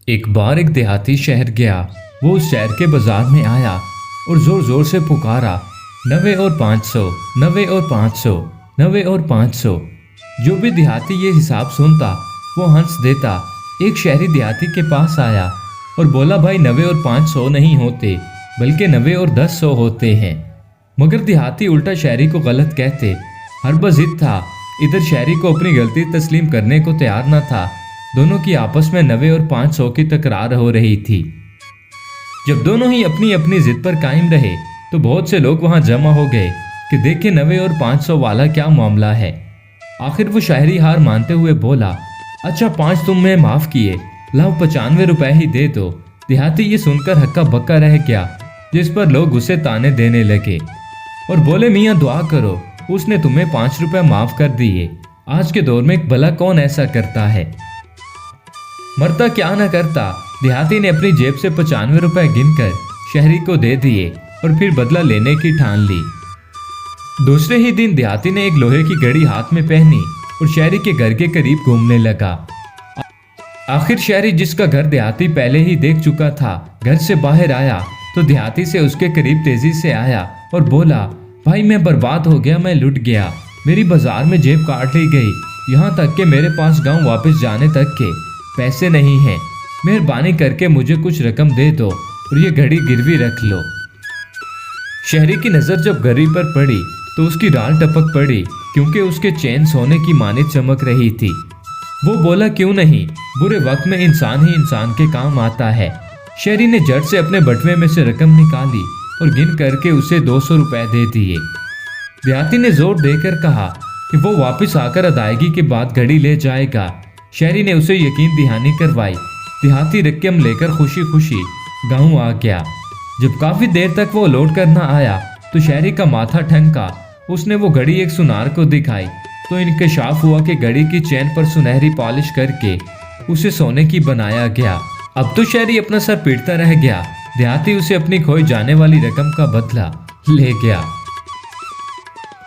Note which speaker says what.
Speaker 1: एक बार एक देहाती शहर गया। वो उस शहर के बाजार में आया और जोर जोर से पुकारा, 90 और 500, 90 और 500, 90 और 500। जो भी देहाती ये हिसाब सुनता वो हंस देता। एक शहरी देहाती के पास आया और बोला, भाई 90 और 500 नहीं होते बल्कि 90 और 10 होते हैं। मगर देहाती उल्टा शहरी को गलत कहते। हर बजिद था। इधर शहरी को अपनी गलती तस्लीम करने को तैयार न था। दोनों की आपस में 90 और 500 की तकरार हो रही थी। जब दोनों ही अपनी अपनी जिद पर कायम रहे तो बहुत से लोग वहां जमा हो गए कि देखे 90 और 500 वाला क्या मामला है। आखिर वो शायरी हार मानते हुए बोला, अच्छा 5 तुम में माफ किए, लाओ 95 रुपए ही दे दो। देहाती ये सुनकर हक्का बक्का रह गया, जिस पर लोग उसे ताने देने लगे और बोले, मियाँ दुआ करो, उसने तुम्हें 5 रुपए माफ कर दिए। आज के दौर में भला कौन ऐसा करता है, मरता क्या ना करता। देहाती ने अपनी जेब से 95 रुपए गिनकर शहरी को दे दिए और फिर बदला लेने की ठान ली। दूसरे ही दिन देहाती ने एक लोहे की घड़ी हाथ में पहनी और शहरी के घर के करीब घूमने लगा। आखिर शहरी, जिसका घर देहाती पहले ही देख चुका था, घर से बाहर आया तो देहाती से उसके करीब तेजी से आया और बोला, भाई मैं बर्बाद हो गया, मैं लुट गया, मेरी बाजार में जेब काट ली गई, यहाँ तक कि मेरे पास गांव वापस जाने तक के पैसे नहीं हैं। मेहरबानी करके मुझे कुछ रकम दे दो और ये घड़ी गिरवी रख लो। शहरी की नज़र जब घड़ी पर पड़ी तो उसकी राल टपक पड़ी, क्योंकि उसके चेन सोने की माने चमक रही थी। वो बोला, क्यों नहीं, बुरे वक्त में इंसान ही इंसान के काम आता है। शहरी ने झट से अपने बटुए में से रकम निकाली और गिन करके उसे 200 रुपए दे दिए। देहाती ने जोर देकर कहा कि वो वापस आकर अदायगी के बाद घड़ी ले जाएगा। शहरी ने उसे यकीन दहानी करवाई। देहाती रकम लेकर खुशी खुशी गांव आ गया। जब काफी देर तक वो लौट कर न आया तो शहरी का माथा ठनका। उसने वो घड़ी एक सुनार को दिखाई तो इंकशाफ हुआ कि घड़ी की चेन पर सुनहरी पॉलिश करके उसे सोने की बनाया गया। अब तो शहरी अपना सर पीटता रह गया। देहाती उसे अपनी खोई जाने वाली रकम का बदला ले गया।